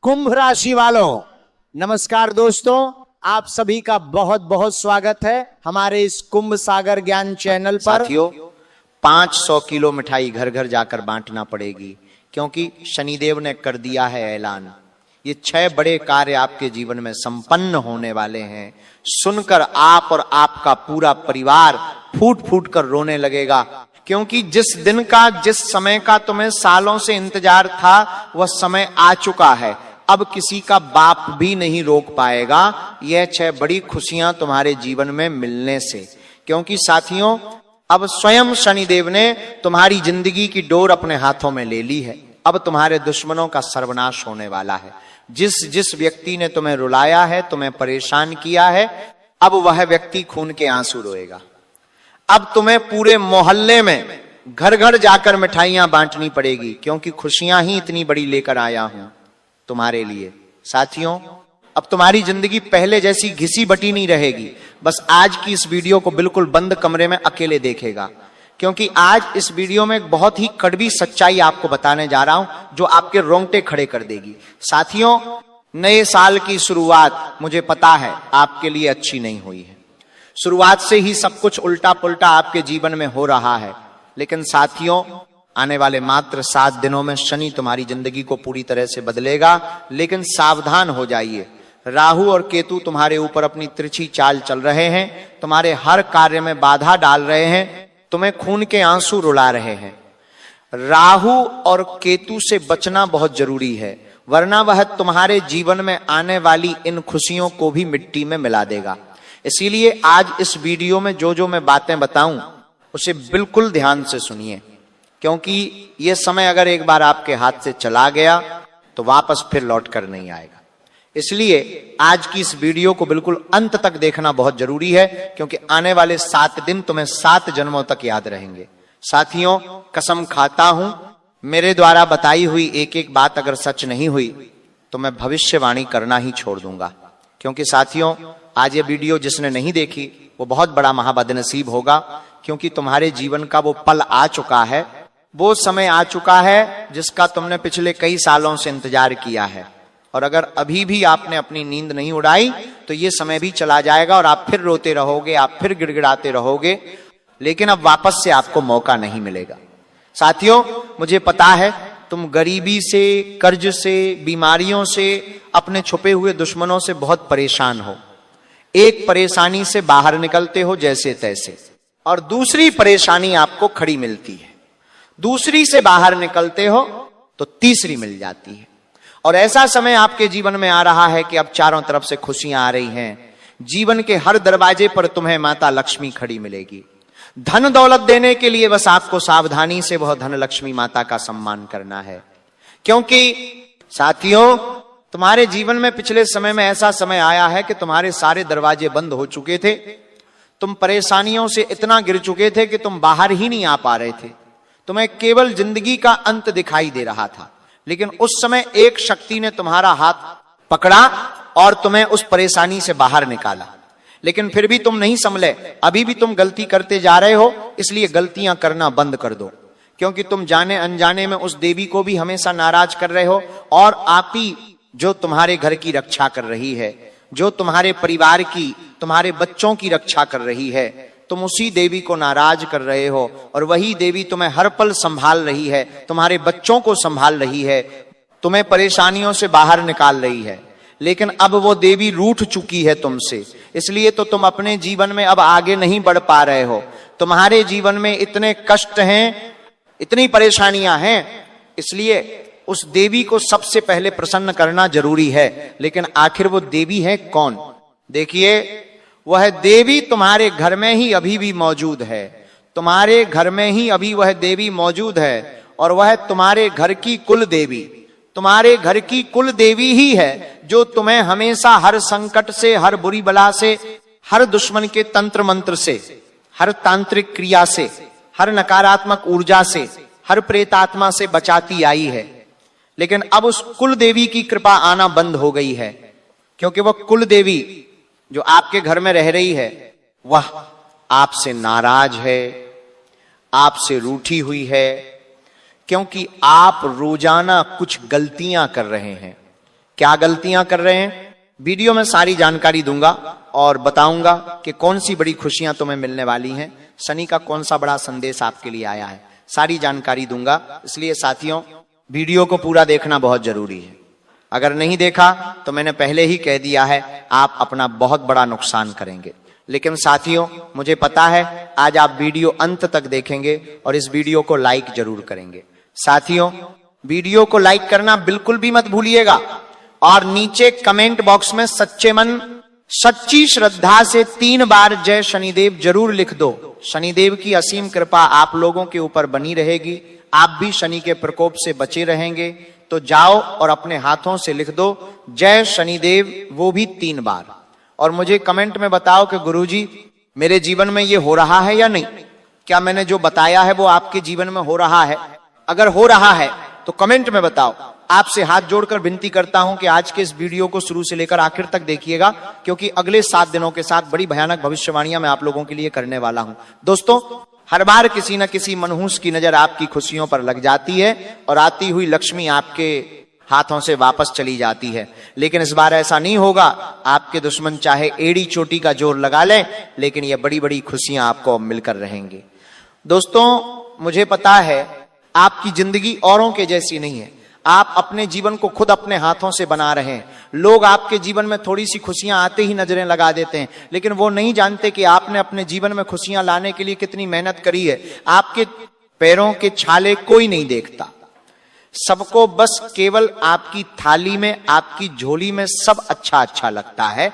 कुंभ राशि वालों, नमस्कार दोस्तों। आप सभी का बहुत बहुत स्वागत है हमारे इस कुंभ सागर ज्ञान चैनल पर। साथियों, 500 किलो मिठाई घर घर जाकर बांटना पड़ेगी, क्योंकि शनिदेव ने कर दिया है ऐलान। ये 6 बड़े कार्य आपके जीवन में संपन्न होने वाले हैं। सुनकर आप और आपका पूरा परिवार फूट फूट कर रोने लगेगा, क्योंकि जिस दिन का, जिस समय का तुम्हें सालों से इंतजार था, वह समय आ चुका है। अब किसी का बाप भी नहीं रोक पाएगा यह 6 बड़ी खुशियां तुम्हारे जीवन में मिलने से। क्योंकि साथियों, अब स्वयं शनिदेव ने तुम्हारी जिंदगी की डोर अपने हाथों में ले ली है। अब तुम्हारे दुश्मनों का सर्वनाश होने वाला है। जिस जिस व्यक्ति ने तुम्हें रुलाया है, तुम्हें परेशान किया है, अब वह व्यक्ति खून के आंसू रोएगा। अब तुम्हें पूरे मोहल्ले में घर घर जाकर मिठाइयां बांटनी पड़ेगी, क्योंकि खुशियां ही इतनी बड़ी लेकर आया हूं तुम्हारे लिए। साथियों, अब तुम्हारी जिंदगी पहले जैसी घिसी बटी नहीं रहेगी। बस आज की इस वीडियो को बिल्कुल बंद कमरे में अकेले देखेगा, क्योंकि आज इस वीडियो में एक बहुत ही कड़वी सच्चाई आपको बताने जा रहा हूं, जो आपके रोंगटे खड़े कर देगी। साथियों, नए साल की शुरुआत मुझे पता है आपके लिए अच्छी नहीं हुई है। शुरुआत से ही सब कुछ उल्टा पुल्टा आपके जीवन में हो रहा है। लेकिन साथियों, आने वाले मात्र 7 दिनों में शनि तुम्हारी जिंदगी को पूरी तरह से बदलेगा। लेकिन सावधान हो जाइए, राहु और केतु तुम्हारे ऊपर अपनी तिरछी चाल चल रहे हैं, तुम्हारे हर कार्य में बाधा डाल रहे हैं, तुम्हें खून के आंसू रुला रहे हैं। राहु और केतु से बचना बहुत जरूरी है, वरना वह तुम्हारे जीवन में आने वाली इन खुशियों को भी मिट्टी में मिला देगा। इसीलिए आज इस वीडियो में जो मैं बातें बताऊं, उसे बिल्कुल ध्यान से सुनिए, क्योंकि यह समय अगर एक बार आपके हाथ से चला गया तो वापस फिर लौट कर नहीं आएगा। इसलिए आज की इस वीडियो को बिल्कुल अंत तक देखना बहुत जरूरी है, क्योंकि आने वाले 7 दिन तुम्हें 7 जन्मों तक याद रहेंगे। साथियों, कसम खाता हूं, मेरे द्वारा बताई हुई एक एक बात अगर सच नहीं हुई तो मैं भविष्यवाणी करना ही छोड़ दूंगा। क्योंकि साथियों, आज ये वीडियो जिसने नहीं देखी वो बहुत बड़ा महाबदनसीब होगा, क्योंकि तुम्हारे जीवन का वो पल आ चुका है, वो समय आ चुका है जिसका तुमने पिछले कई सालों से इंतजार किया है। और अगर अभी भी आपने अपनी नींद नहीं उड़ाई तो ये समय भी चला जाएगा और आप फिर रोते रहोगे, आप फिर गिड़गिड़ाते रहोगे, लेकिन अब वापस से आपको मौका नहीं मिलेगा। साथियों, मुझे पता है तुम गरीबी से, कर्ज से, बीमारियों से, अपने छुपे हुए दुश्मनों से बहुत परेशान हो। एक परेशानी से बाहर निकलते हो जैसे तैसे, और दूसरी परेशानी आपको खड़ी मिलती है। दूसरी से बाहर निकलते हो तो तीसरी मिल जाती है। और ऐसा समय आपके जीवन में आ रहा है कि अब चारों तरफ से खुशियां आ रही हैं। जीवन के हर दरवाजे पर तुम्हें माता लक्ष्मी खड़ी मिलेगी। धन दौलत देने के लिए बस आपको सावधानी से वह धन लक्ष्मी माता का सम्मान करना है। क्योंकि साथियों, तुम्हारे जीवन में पिछले समय में ऐसा समय आया है कि तुम्हारे सारे दरवाजे बंद हो चुके थे। तुम परेशानियों से इतना गिर चुके थे कि तुम बाहर ही नहीं आ पा रहे थे। तुम्हें केवल जिंदगी का अंत दिखाई दे रहा था। लेकिन उस समय एक शक्ति ने तुम्हारा हाथ पकड़ा और तुम्हें उस परेशानी से बाहर निकाला। लेकिन फिर भी तुम नहीं संभले, अभी भी तुम गलती करते जा रहे हो। इसलिए गलतियां करना बंद कर दो, क्योंकि तुम जाने अनजाने में उस देवी को भी हमेशा नाराज कर रहे हो। और आप ही जो तुम्हारे घर की रक्षा कर रही है, जो तुम्हारे परिवार की, तुम्हारे बच्चों की रक्षा कर रही है, तुम उसी देवी को नाराज कर रहे हो। और वही देवी तुम्हें हर पल संभाल रही है, तुम्हारे बच्चों को संभाल रही है, तुम्हें परेशानियों से बाहर निकाल रही है। लेकिन अब वो देवी रूठ चुकी है तुमसे, इसलिए तो तुम अपने जीवन में अब आगे नहीं बढ़ पा रहे हो। तुम्हारे जीवन में इतने कष्ट हैं, इतनी परेशानियां हैं, इसलिए उस देवी को सबसे पहले प्रसन्न करना जरूरी है। लेकिन आखिर वो देवी है कौन? देखिए, वह देवी तुम्हारे घर में ही अभी भी मौजूद है। तुम्हारे घर में ही अभी वह देवी मौजूद है, और वह तुम्हारे घर की कुल देवी, तुम्हारे घर की कुल देवी ही है, जो तुम्हें हमेशा हर संकट से, हर बुरी बला से, हर दुश्मन के तंत्र मंत्र से, हर तांत्रिक क्रिया से, हर नकारात्मक ऊर्जा से, हर प्रेतात्मा से बचाती आई है। लेकिन अब उस कुल देवी की कृपा आना बंद हो गई है, क्योंकि वह कुल देवी जो आपके घर में रह रही है, वह आपसे नाराज है, आपसे रूठी हुई है, क्योंकि आप रोजाना कुछ गलतियां कर रहे हैं। क्या गलतियां कर रहे हैं। वीडियो में सारी जानकारी दूंगा और बताऊंगा कि कौन सी बड़ी खुशियां तुम्हें मिलने वाली हैं, शनि का कौन सा बड़ा संदेश आपके लिए आया है, सारी जानकारी दूंगा। इसलिए साथियों, वीडियो को पूरा देखना बहुत जरूरी है। अगर नहीं देखा तो मैंने पहले ही कह दिया है, आप अपना बहुत बड़ा नुकसान करेंगे। लेकिन साथियों, मुझे पता है आज आप वीडियो अंत तक देखेंगे और इस वीडियो को लाइक जरूर करेंगे। साथियों, वीडियो को लाइक करना बिल्कुल भी मत भूलिएगा और नीचे कमेंट बॉक्स में सच्चे मन सच्ची श्रद्धा से 3 बार जय शनिदेव जरूर लिख दो। शनिदेव की असीम कृपा आप लोगों के ऊपर बनी रहेगी, आप भी शनि के प्रकोप से बचे रहेंगे। तो जाओ और अपने हाथों से लिख दो जय शनिदेव, वो भी 3 बार, और मुझे कमेंट में बताओ कि गुरुजी मेरे जीवन में ये हो रहा है या नहीं, क्या मैंने जो बताया है वो आपके जीवन में हो रहा है। अगर हो रहा है तो कमेंट में बताओ। आपसे हाथ जोड़कर विनती करता हूं कि आज के इस वीडियो को शुरू से लेकर आखिर तक देखिएगा, क्योंकि अगले 7 दिनों के साथ बड़ी भयानक भविष्यवाणियां मैं आप लोगों के लिए करने वाला हूं। दोस्तों, हर बार किसी न किसी मनहूस की नजर आपकी खुशियों पर लग जाती है और आती हुई लक्ष्मी आपके हाथों से वापस चली जाती है। लेकिन इस बार ऐसा नहीं होगा। आपके दुश्मन चाहे एड़ी चोटी का जोर लगा लें, लेकिन ये बड़ी बड़ी खुशियां आपको मिलकर रहेंगी। दोस्तों, मुझे पता है आपकी जिंदगी औरों के जैसी नहीं है। आप अपने जीवन को खुद अपने हाथों से बना रहे हैं। लोग आपके जीवन में थोड़ी सी खुशियां आते ही नजरें लगा देते हैं, लेकिन वो नहीं जानते कि आपने अपने जीवन में खुशियां लाने के लिए कितनी मेहनत करी है। आपके पैरों के छाले कोई नहीं देखता, सबको बस केवल आपकी थाली में, आपकी झोली में सब अच्छा अच्छा लगता है।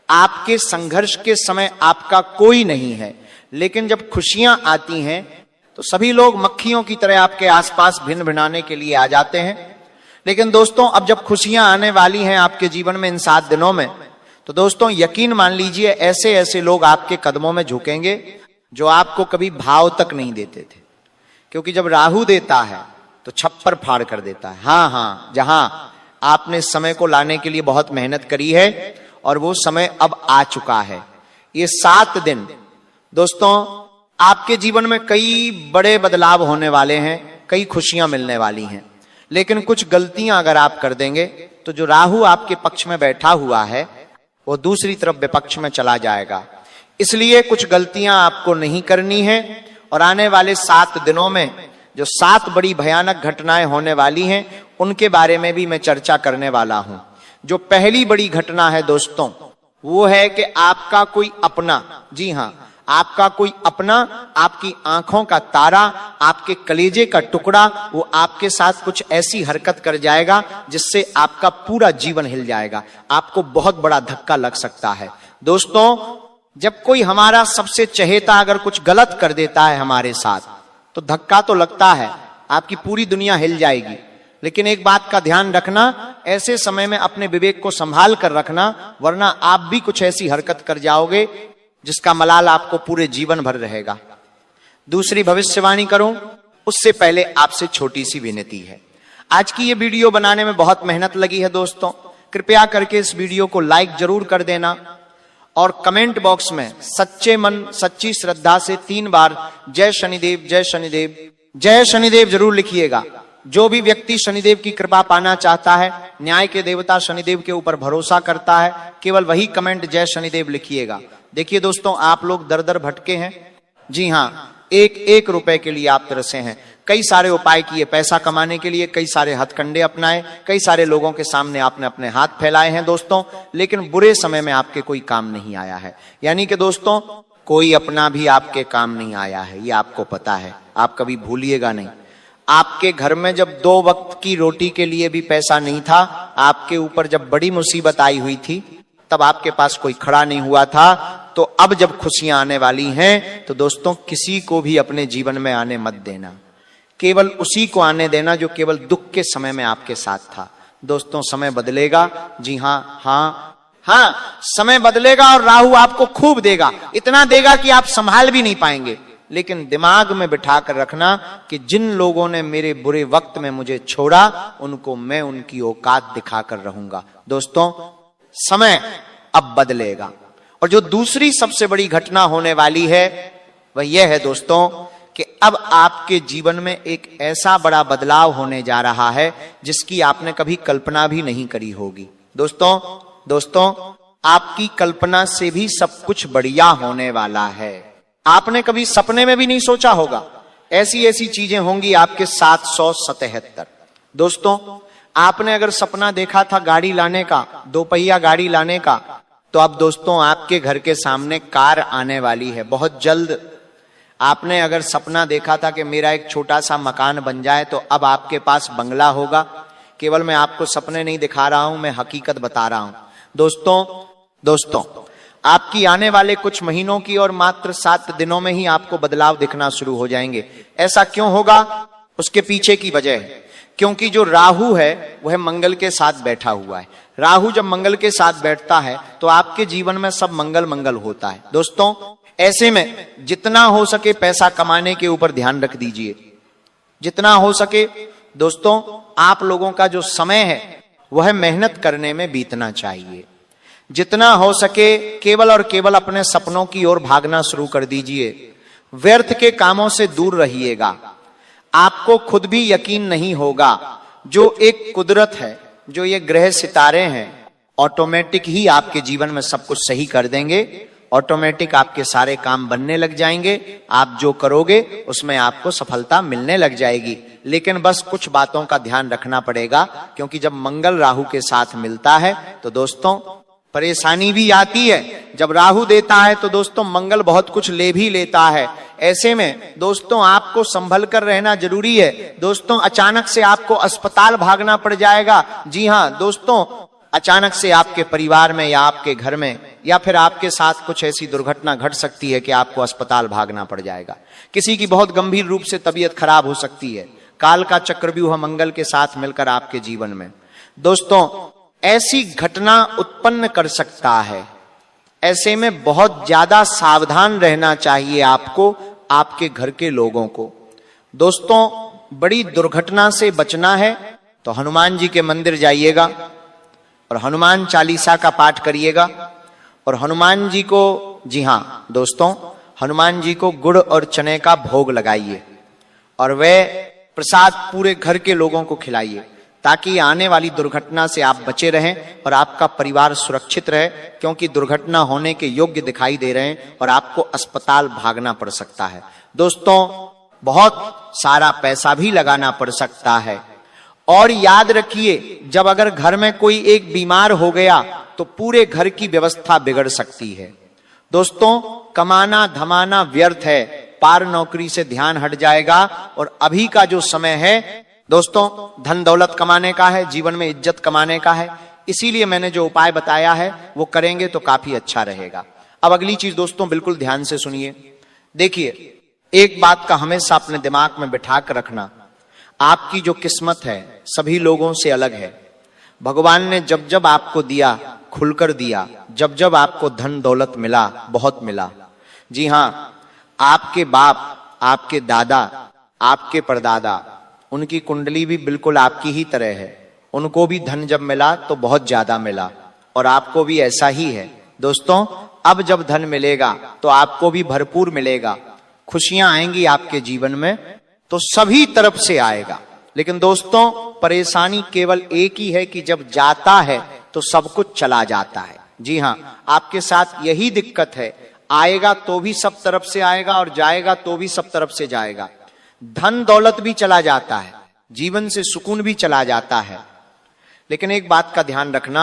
आपके संघर्ष के समय आपका कोई नहीं है, लेकिन जब खुशियां आती हैं तो सभी लोग मक्खियों की तरह आपके आसपास भिन भिनाने के लिए आ जाते हैं। लेकिन दोस्तों, अब जब खुशियां आने वाली हैं आपके जीवन में इन 7 दिनों में, तो दोस्तों यकीन मान लीजिए ऐसे ऐसे लोग आपके कदमों में झुकेंगे जो आपको कभी भाव तक नहीं देते थे। क्योंकि जब राहु देता है तो छप्पर फाड़ कर देता है। हाँ, जहां आपने समय को लाने के लिए बहुत मेहनत करी है और वो समय अब आ चुका है। ये 7 दिन दोस्तों आपके जीवन में कई बड़े बदलाव होने वाले हैं, कई खुशियां मिलने वाली हैं। लेकिन कुछ गलतियां अगर आप कर देंगे तो जो राहु आपके पक्ष में बैठा हुआ है वो दूसरी तरफ विपक्ष में चला जाएगा। इसलिए कुछ गलतियां आपको नहीं करनी है और आने वाले 7 दिनों में जो 7 बड़ी भयानक घटनाएं होने वाली हैं उनके बारे में भी मैं चर्चा करने वाला हूं। जो पहली बड़ी घटना है दोस्तों, वो है कि आपका कोई अपना, जी हां, आपका कोई अपना, आपकी आंखों का तारा, आपके कलेजे का टुकड़ा, वो आपके साथ कुछ ऐसी हरकत कर जाएगा जिससे आपका पूरा जीवन हिल जाएगा। आपको बहुत बड़ा धक्का लग सकता है। दोस्तों, जब कोई हमारा सबसे चहेता अगर कुछ गलत कर देता है हमारे साथ, तो धक्का तो लगता है, आपकी पूरी दुनिया हिल जाएगी। लेकिन एक बात का ध्यान रखना, ऐसे समय में अपने विवेक को संभाल कर रखना, वरना आप भी कुछ ऐसी हरकत कर जाओगे जिसका मलाल आपको पूरे जीवन भर रहेगा। दूसरी भविष्यवाणी करूं उससे पहले आपसे छोटी सी विनती है। आज की ये वीडियो बनाने में बहुत मेहनत लगी है दोस्तों, कृपया करके इस वीडियो को लाइक जरूर कर देना और कमेंट बॉक्स में सच्चे मन सच्ची श्रद्धा से 3 बार जय शनिदेव जय शनिदेव जय शनिदेव जरूर लिखिएगा। जो भी व्यक्ति शनिदेव की कृपा पाना चाहता है, न्याय के देवता शनिदेव के ऊपर भरोसा करता है, केवल वही कमेंट जय शनिदेव लिखिएगा। देखिए दोस्तों, आप लोग दर दर भटके हैं। जी हाँ, एक रुपए के लिए आप तरसे हैं। कई सारे उपाय किए पैसा कमाने के लिए, कई सारे हथकंडे अपनाए, कई सारे लोगों के सामने आपने अपने हाथ फैलाए हैं दोस्तों, लेकिन बुरे समय में आपके कोई काम नहीं आया है। यानी कि दोस्तों, कोई अपना भी आपके काम नहीं आया है, ये आपको पता है, आप कभी भूलिएगा नहीं। आपके घर में जब 2 वक्त की रोटी के लिए भी पैसा नहीं था, आपके ऊपर जब बड़ी मुसीबत आई हुई थी, तब आपके पास कोई खड़ा नहीं हुआ था। तो अब जब खुशियां आने वाली हैं, तो दोस्तों किसी को भी अपने जीवन में आने मत देना, केवल उसी को आने देना जो केवल दुख के समय में आपके साथ था। दोस्तों, समय बदलेगा। जी हाँ, समय बदलेगा और राहु आपको खूब देगा, इतना देगा कि आप संभाल भी नहीं पाएंगे। लेकिन दिमाग में बिठा कर रखना कि जिन लोगों ने मेरे बुरे वक्त में मुझे छोड़ा, उनको मैं उनकी औकात दिखाकर रहूंगा। दोस्तों, समय अब बदलेगा। और जो दूसरी सबसे बड़ी घटना होने वाली है वह यह है दोस्तों कि अब आपके जीवन में एक ऐसा बड़ा बदलाव होने जा रहा है जिसकी आपने कभी कल्पना भी नहीं करी होगी। दोस्तों आपकी कल्पना से भी सब कुछ बढ़िया होने वाला है। आपने कभी सपने में भी नहीं सोचा होगा, ऐसी ऐसी चीजें होंगी आपके 777। दोस्तों आपने अगर सपना देखा था गाड़ी लाने का, 2 पहिया गाड़ी लाने का, तो अब दोस्तों आपके घर के सामने कार आने वाली है बहुत जल्द। आपने अगर सपना देखा था कि मेरा एक छोटा सा मकान बन जाए, तो अब आपके पास बंगला होगा। केवल मैं आपको सपने नहीं दिखा रहा हूं, मैं हकीकत बता रहा हूं। दोस्तों आपकी आने वाले कुछ महीनों की और मात्र 7 दिनों में ही आपको बदलाव दिखना शुरू हो जाएंगे। ऐसा क्यों होगा? उसके पीछे की वजह है क्योंकि जो राहु है वह मंगल के साथ बैठा हुआ है। राहु जब मंगल के साथ बैठता है तो आपके जीवन में सब मंगल मंगल होता है। दोस्तों ऐसे में जितना हो सके पैसा कमाने के ऊपर ध्यान रख दीजिए। जितना हो सके दोस्तों आप लोगों का जो समय है वह मेहनत करने में बीतना चाहिए। जितना हो सके केवल और केवल अपने सपनों की ओर भागना शुरू कर दीजिए। व्यर्थ के कामों से दूर रहिएगा। आपको खुद भी यकीन नहीं होगा, जो एक कुदरत है, जो ये ग्रह सितारे हैं, ऑटोमेटिक ही आपके जीवन में सब कुछ सही कर देंगे। ऑटोमेटिक आपके सारे काम बनने लग जाएंगे। आप जो करोगे उसमें आपको सफलता मिलने लग जाएगी। लेकिन बस कुछ बातों का ध्यान रखना पड़ेगा, क्योंकि जब मंगल राहु के साथ मिलता है तो दोस्तों परेशानी भी आती है। जब राहु देता है तो दोस्तों मंगल बहुत कुछ ले भी लेता है। ऐसे में दोस्तों आपको संभल कर रहना जरूरी है। दोस्तों अचानक से आपको अस्पताल भागना पड़ जाएगा। जी हाँ दोस्तों, अचानक से आपके परिवार में या आपके घर में या फिर आपके साथ कुछ ऐसी दुर्घटना घट सकती है कि आपको अस्पताल भागना पड़ जाएगा। किसी की बहुत गंभीर रूप से तबीयत खराब हो सकती है। काल का चक्रव्यूह मंगल के साथ मिलकर आपके जीवन में दोस्तों ऐसी घटना उत्पन्न कर सकता है। ऐसे में बहुत ज्यादा सावधान रहना चाहिए आपको, आपके घर के लोगों को। दोस्तों बड़ी दुर्घटना से बचना है तो हनुमान जी के मंदिर जाइएगा और हनुमान चालीसा का पाठ करिएगा। और हनुमान जी को, जी हाँ दोस्तों, हनुमान जी को गुड़ और चने का भोग लगाइए और वह प्रसाद पूरे घर के लोगों को खिलाइए, ताकि आने वाली दुर्घटना से आप बचे रहें और आपका परिवार सुरक्षित रहे। क्योंकि दुर्घटना होने के योग्य दिखाई दे रहे हैं और आपको अस्पताल भागना पड़ सकता है। दोस्तों बहुत सारा पैसा भी लगाना पड़ सकता है। और याद रखिए, जब अगर घर में कोई एक बीमार हो गया तो पूरे घर की व्यवस्था बिगड़ सकती है। दोस्तों कमाना धमाना व्यर्थ है, पार नौकरी से ध्यान हट जाएगा। और अभी का जो समय है दोस्तों धन दौलत कमाने का है, जीवन में इज्जत कमाने का है। इसीलिए मैंने जो उपाय बताया है वो करेंगे तो काफी अच्छा रहेगा। अब अगली चीज दोस्तों बिल्कुल ध्यान से सुनिए। देखिए एक बात का हमेशा अपने दिमाग में बिठा कर रखना, आपकी जो किस्मत है सभी लोगों से अलग है। भगवान ने जब जब आपको दिया खुलकर दिया, जब जब आपको धन दौलत मिला बहुत मिला। जी हाँ, आपके बाप, आपके दादा, आपके परदादा, उनकी कुंडली भी बिल्कुल आपकी ही तरह है। उनको भी धन जब मिला तो बहुत ज्यादा मिला और आपको भी ऐसा ही है। दोस्तों अब जब धन मिलेगा तो आपको भी भरपूर मिलेगा, खुशियां आएंगी आपके जीवन में तो सभी तरफ से आएगा। लेकिन दोस्तों परेशानी केवल एक ही है कि जब जाता है तो सब कुछ चला जाता है। जी हाँ, आपके साथ यही दिक्कत है, आएगा तो भी सब तरफ से आएगा और जाएगा तो भी सब तरफ से जाएगा। धन दौलत भी चला जाता है, जीवन से सुकून भी चला जाता है। लेकिन एक बात का ध्यान रखना,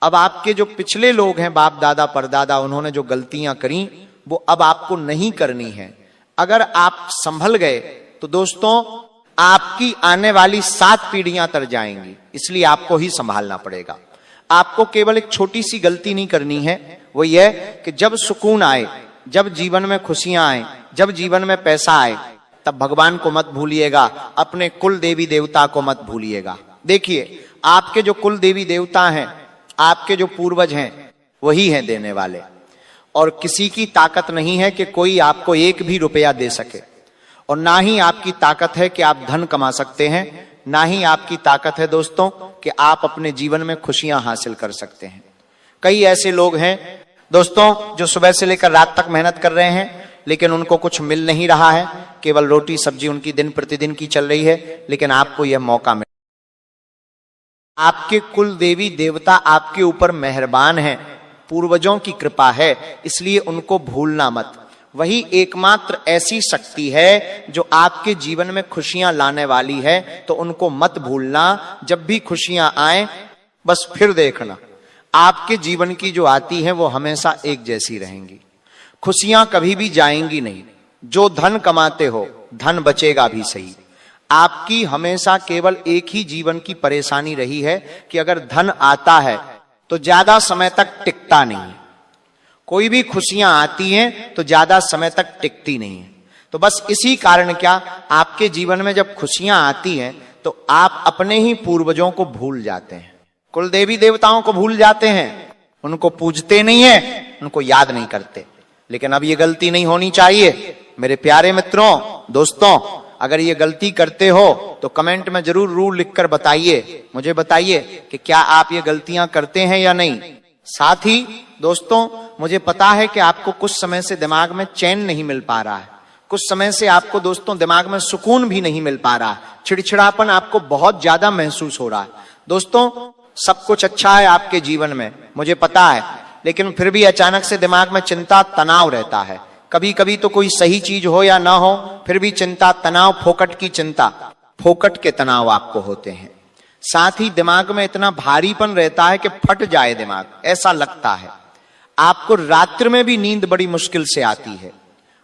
अब आपके जो पिछले लोग हैं, बाप दादा परदादा, उन्होंने जो गलतियां करी वो अब आपको नहीं करनी है। अगर आप संभल गए तो दोस्तों आपकी आने वाली 7 पीढ़ियां तर जाएंगी। इसलिए आपको ही संभालना पड़ेगा। आपको केवल एक छोटी सी गलती नहीं करनी है, वो ये कि जब सुकून आए, जब जीवन में खुशियां आए, जब जीवन में पैसा आए, तब भगवान को मत भूलिएगा, अपने कुल देवी देवता को मत भूलिएगा। देखिए आपके जो कुल देवी देवता हैं, आपके जो पूर्वज हैं, वही हैं देने वाले। और किसी की ताकत नहीं है कि कोई आपको एक भी रुपया दे सके, और ना ही आपकी ताकत है कि आप धन कमा सकते हैं, ना ही आपकी ताकत है दोस्तों कि आप अपने जीवन में खुशियां हासिल कर सकते हैं। कई ऐसे लोग हैं दोस्तों जो सुबह से लेकर रात तक मेहनत कर रहे हैं, लेकिन उनको कुछ मिल नहीं रहा है, केवल रोटी सब्जी उनकी दिन प्रतिदिन की चल रही है, लेकिन आपको यह मौका मिल, आपके कुल देवी देवता आपके ऊपर मेहरबान हैं, पूर्वजों की कृपा है, इसलिए उनको भूलना मत। वही एकमात्र ऐसी शक्ति है जो आपके जीवन में खुशियां लाने वाली है, तो उनको मत भूलना। जब भी खुशियां आए बस फिर देखना, आपके जीवन की जो आती है वो हमेशा एक जैसी रहेंगी, खुशियां कभी भी जाएंगी नहीं। जो धन कमाते हो धन बचेगा भी सही। आपकी हमेशा केवल एक ही जीवन की परेशानी रही है कि अगर धन आता है तो ज्यादा समय तक टिकता नहीं। कोई भी खुशियां आती हैं तो ज्यादा समय तक टिकती नहीं है। तो बस इसी कारण क्या, आपके जीवन में जब खुशियां आती हैं तो आप अपने ही पूर्वजों को भूल जाते हैं, कुल देवी देवताओं को भूल जाते हैं, उनको पूजते नहीं है, उनको याद नहीं करते। लेकिन अब ये गलती नहीं होनी चाहिए मेरे प्यारे मित्रों, दोस्तों। अगर ये गलती करते हो तो कमेंट में जरूर रूल लिखकर बताइए, मुझे बताइए कि क्या आप ये गलतियां करते हैं या नहीं। साथ ही दोस्तों, मुझे पता है कि आपको कुछ समय से दिमाग में चैन नहीं मिल पा रहा है, कुछ समय से आपको दोस्तों दिमाग में सुकून भी नहीं मिल पा रहा है, चिड़चिड़ापन आपको बहुत ज्यादा महसूस हो रहा है। दोस्तों, सब कुछ अच्छा है आपके जीवन में, मुझे पता है, लेकिन फिर भी अचानक से दिमाग में चिंता तनाव रहता है। कभी कभी तो कोई सही चीज हो या ना हो, फिर भी चिंता तनाव, फोकट की चिंता, फोकट के तनाव आपको होते हैं। साथ ही दिमाग में इतना भारीपन रहता है कि फट जाए दिमाग, ऐसा लगता है। आपको रात्रि में भी नींद बड़ी मुश्किल से आती है,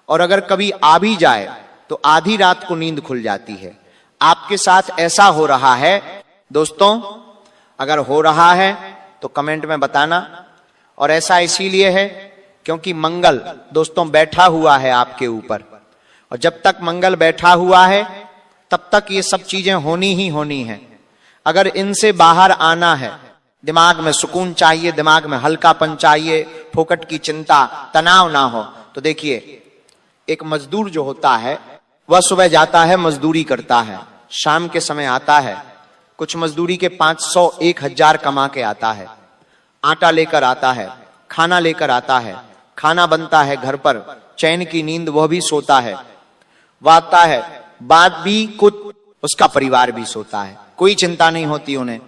और अगर कभी आ भी जाए तो आधी रात को नींद खुल जाती है। आपके साथ ऐसा हो रहा है दोस्तों? अगर हो रहा है तो कमेंट में बताना। और ऐसा इसीलिए है क्योंकि मंगल दोस्तों बैठा हुआ है आपके ऊपर, और जब तक मंगल बैठा हुआ है तब तक ये सब चीजें होनी ही होनी है। अगर इनसे बाहर आना है, दिमाग में सुकून चाहिए, दिमाग में हल्कापन चाहिए, फोकट की चिंता तनाव ना हो, तो देखिए एक मजदूर जो होता है वह सुबह जाता है, मजदूरी करता है, शाम के समय आता है, कुछ मजदूरी के 500 1000 कमा के आता है, आटा लेकर आता है, खाना लेकर आता है, खाना बनता है घर पर, चैन की नींद वह भी सोता है, वह आता है, बाद भी कुछ उसका परिवार भी सोता है, कोई चिंता नहीं होती उन्हें।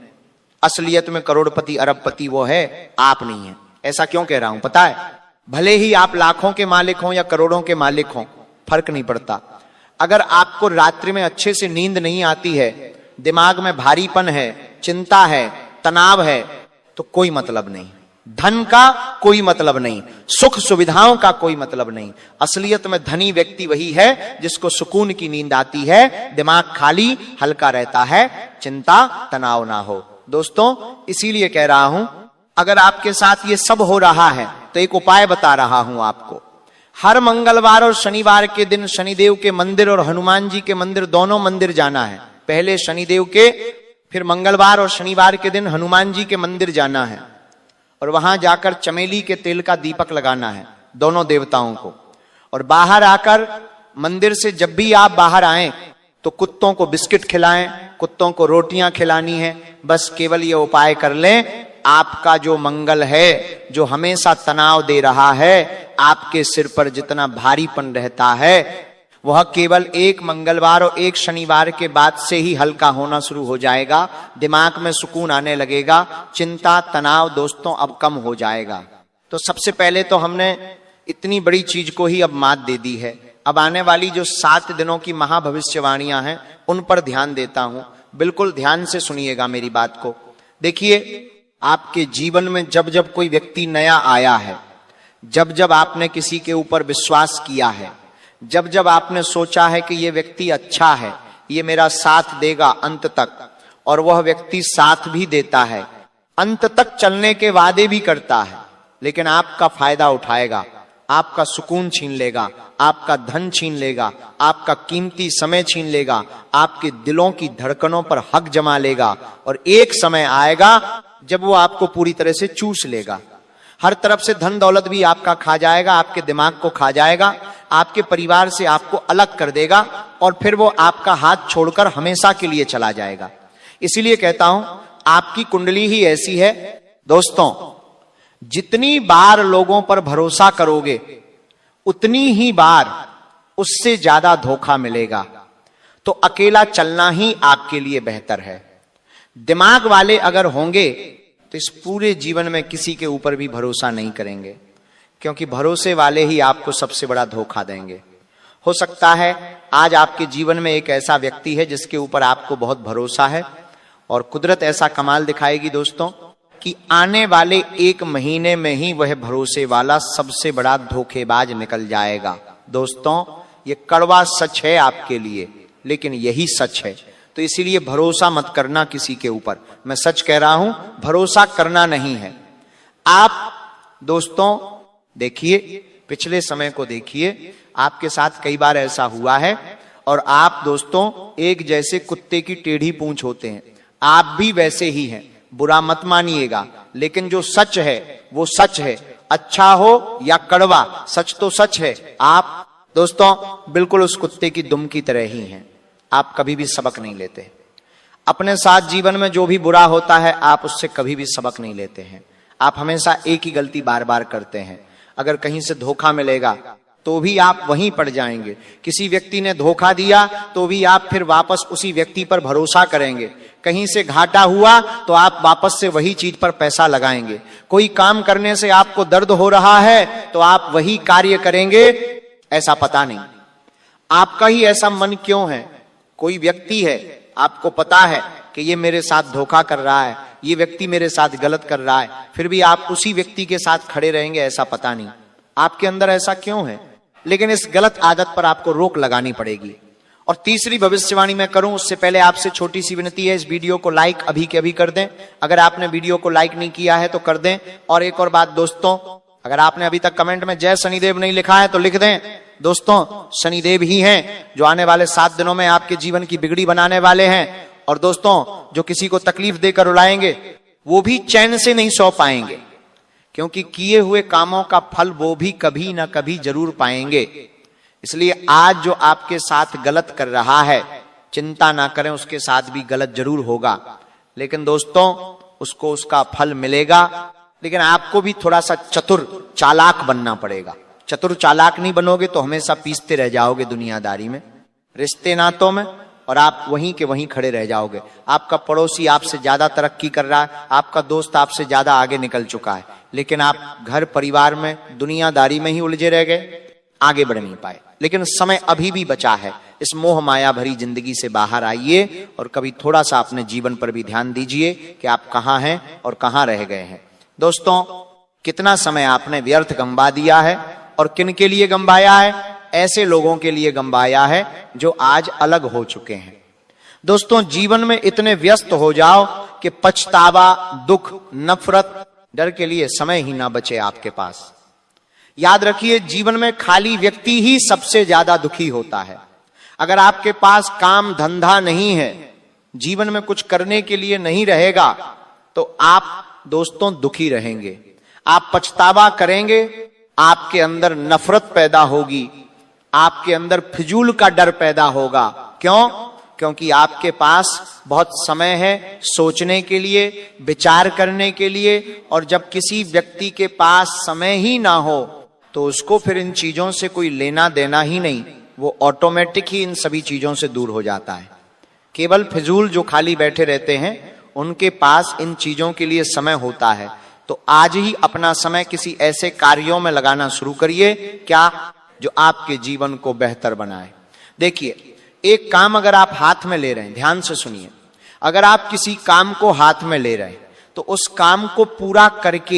असलियत में करोड़पति अरबपति वो है, आप नहीं है। ऐसा क्यों कह रहा हूं पता है? भले ही आप लाखों के मालिक हों या करोड़ों के मालिक हों, फर्क नहीं पड़ता। अगर आपको रात्रि में अच्छे से नींद नहीं आती है, दिमाग में भारीपन है, चिंता है, तनाव है, तो कोई मतलब नहीं। धन का कोई मतलब नहीं, सुख सुविधाओं का कोई मतलब नहीं। असलियत में धनी व्यक्ति वही है जिसको सुकून की नींद आती है, दिमाग खाली हल्का रहता है, चिंता तनाव ना हो। दोस्तों, इसीलिए कह रहा हूं, अगर आपके साथ ये सब हो रहा है तो एक उपाय बता रहा हूं आपको। हर मंगलवार और शनिवार के दिन शनिदेव के मंदिर और हनुमान जी के मंदिर, दोनों मंदिर जाना है। पहले शनिदेव के, फिर मंगलवार और शनिवार के दिन हनुमान जी के मंदिर जाना है, और वहां जाकर चमेली के तेल का दीपक लगाना है दोनों देवताओं को। और बाहर आकर मंदिर से जब भी आप बाहर आएं तो कुत्तों को बिस्किट खिलाएं, कुत्तों को रोटियां खिलानी है। बस केवल ये उपाय कर लें, आपका जो मंगल है, जो हमेशा तनाव दे रहा है, आपके सिर पर जितना भारीपन रहता है, वह केवल एक मंगलवार और एक शनिवार के बाद से ही हल्का होना शुरू हो जाएगा। दिमाग में सुकून आने लगेगा, चिंता तनाव दोस्तों अब कम हो जाएगा। तो सबसे पहले तो हमने इतनी बड़ी चीज को ही अब मात दे दी है। अब आने वाली जो 7 दिनों की महाभविष्यवाणियां हैं उन पर ध्यान देता हूं, बिल्कुल ध्यान से सुनिएगा मेरी बात को। देखिए, आपके जीवन में जब जब कोई व्यक्ति नया आया है, जब जब आपने किसी के ऊपर विश्वास किया है, जब जब आपने सोचा है कि ये व्यक्ति अच्छा है, ये मेरा साथ देगा अंत तक, और वह व्यक्ति साथ भी देता है, अंत तक चलने के वादे भी करता है, लेकिन आपका फायदा उठाएगा, आपका सुकून छीन लेगा, आपका धन छीन लेगा, आपका कीमती समय छीन लेगा, आपके दिलों की धड़कनों पर हक जमा लेगा, और एक समय आएगा जब वो आपको पूरी तरह से चूस लेगा। हर तरफ से धन दौलत भी आपका खा जाएगा, आपके दिमाग को खा जाएगा, आपके परिवार से आपको अलग कर देगा, और फिर वो आपका हाथ छोड़कर हमेशा के लिए चला जाएगा। इसीलिए कहता हूं, आपकी कुंडली ही ऐसी है दोस्तों, जितनी बार लोगों पर भरोसा करोगे उतनी ही बार उससे ज्यादा धोखा मिलेगा। तो अकेला चलना ही आपके लिए बेहतर है। दिमाग वाले अगर होंगे तो इस पूरे जीवन में किसी के ऊपर भी भरोसा नहीं करेंगे, क्योंकि भरोसे वाले ही आपको सबसे बड़ा धोखा देंगे। हो सकता है आज आपके जीवन में एक ऐसा व्यक्ति है जिसके ऊपर आपको बहुत भरोसा है, और कुदरत ऐसा कमाल दिखाएगी दोस्तों कि आने वाले 1 महीने में ही वह भरोसे वाला सबसे बड़ा धोखेबाज निकल जाएगा। दोस्तों, ये कड़वा सच है आपके लिए, लेकिन यही सच है। तो इसीलिए भरोसा मत करना किसी के ऊपर। मैं सच कह रहा हूं, भरोसा करना नहीं है। आप दोस्तों देखिए, पिछले समय को देखिए, आपके साथ कई बार ऐसा हुआ है, और आप दोस्तों एक जैसे कुत्ते की टेढ़ी पूंछ होते हैं, आप भी वैसे ही हैं। बुरा मत मानिएगा, लेकिन जो सच है वो सच है। अच्छा हो या कड़वा, सच तो सच है। आप दोस्तों बिल्कुल उस कुत्ते की दुम की तरह ही हैं। आप कभी भी सबक नहीं लेते। अपने साथ जीवन में जो भी बुरा होता है, आप उससे कभी भी सबक नहीं लेते हैं। आप हमेशा एक ही गलती बार बार करते हैं। अगर कहीं से धोखा मिलेगा तो भी आप वहीं पड़ जाएंगे। किसी व्यक्ति ने धोखा दिया तो भी आप फिर वापस उसी व्यक्ति पर भरोसा करेंगे। कहीं से घाटा हुआ तो आप वापस से वही चीज पर पैसा लगाएंगे। कोई काम करने से आपको दर्द हो रहा है तो आप वही कार्य करेंगे। ऐसा पता नहीं आपका ही ऐसा मन क्यों है। कोई व्यक्ति है, आपको पता है कि ये मेरे साथ धोखा कर रहा है, ये व्यक्ति मेरे साथ गलत कर रहा है, फिर भी आप उसी व्यक्ति के साथ खड़े रहेंगे। ऐसा पता नहीं आपके अंदर ऐसा क्यों है। लेकिन इस गलत आदत पर आपको रोक लगानी पड़ेगी। और तीसरी भविष्यवाणी मैं करूं उससे पहले आपसे छोटी सी विनती है, इस वीडियो को लाइक अभी के अभी कर दें। अगर आपने वीडियो को लाइक नहीं किया है तो कर दें। और एक और बात दोस्तों, अगर आपने अभी तक कमेंट में जय शनिदेव नहीं लिखा है तो लिख दें। दोस्तों, शनिदेव ही हैं जो आने वाले 7 दिनों में आपके जीवन की बिगड़ी बनाने वाले हैं। और दोस्तों, जो किसी को तकलीफ देकर रुलाएंगे वो भी चैन से नहीं सो पाएंगे, क्योंकि किए हुए कामों का फल वो भी कभी ना कभी जरूर पाएंगे। इसलिए आज जो आपके साथ गलत कर रहा है, चिंता ना करें, उसके साथ भी गलत जरूर होगा, लेकिन दोस्तों उसको उसका फल मिलेगा। लेकिन आपको भी थोड़ा सा चतुर चालाक बनना पड़ेगा। चतुर चालाक नहीं बनोगे तो हमेशा पीसते रह जाओगे दुनियादारी में, रिश्ते नातों में, और आप वहीं के वहीं खड़े रह जाओगे। आपका पड़ोसी आपसे ज्यादा तरक्की कर रहा है, आपका दोस्त आपसे ज्यादा आगे निकल चुका है, लेकिन आप घर परिवार में दुनियादारी में ही उलझे रह गए, आगे बढ़ नहीं पाए। लेकिन समय अभी भी बचा है। इस मोह माया भरी जिंदगी से बाहर आइए और कभी थोड़ा सा अपने जीवन पर भी ध्यान दीजिए कि आप कहाँ हैं और कहाँ रह गए हैं। दोस्तों, कितना समय आपने व्यर्थ गंवा दिया है, और किन के लिए गंवाया है? ऐसे लोगों के लिए गंवाया है जो आज अलग हो चुके हैं। दोस्तों, जीवन में इतने व्यस्त हो जाओ कि पछतावा, दुख, नफरत, डर के लिए समय ही ना बचे आपके पास। याद रखिए, जीवन में खाली व्यक्ति ही सबसे ज्यादा दुखी होता है। अगर आपके पास काम धंधा नहीं है, जीवन में कुछ करने के लिए नहीं रहेगा, तो आप दोस्तों दुखी रहेंगे, आप पछतावा करेंगे, आपके अंदर नफरत पैदा होगी, आपके अंदर फिजूल का डर पैदा होगा। क्यों? क्योंकि आपके पास बहुत समय है सोचने के लिए, विचार करने के लिए, और जब किसी व्यक्ति के पास समय ही ना हो तो उसको फिर इन चीजों से कोई लेना देना ही नहीं, वो ऑटोमेटिक ही इन सभी चीजों से दूर हो जाता है। केवल फिजूल जो खाली बैठे रहते हैं उनके पास इन चीजों के लिए समय होता है। तो आज ही अपना समय किसी ऐसे कार्यों में लगाना शुरू करिए, क्या, जो आपके जीवन को बेहतर बनाए। देखिए, एक काम अगर आप हाथ में ले रहे हैं, ध्यान से सुनिए, अगर आप किसी काम को हाथ में ले रहे हैं तो उस काम को पूरा करके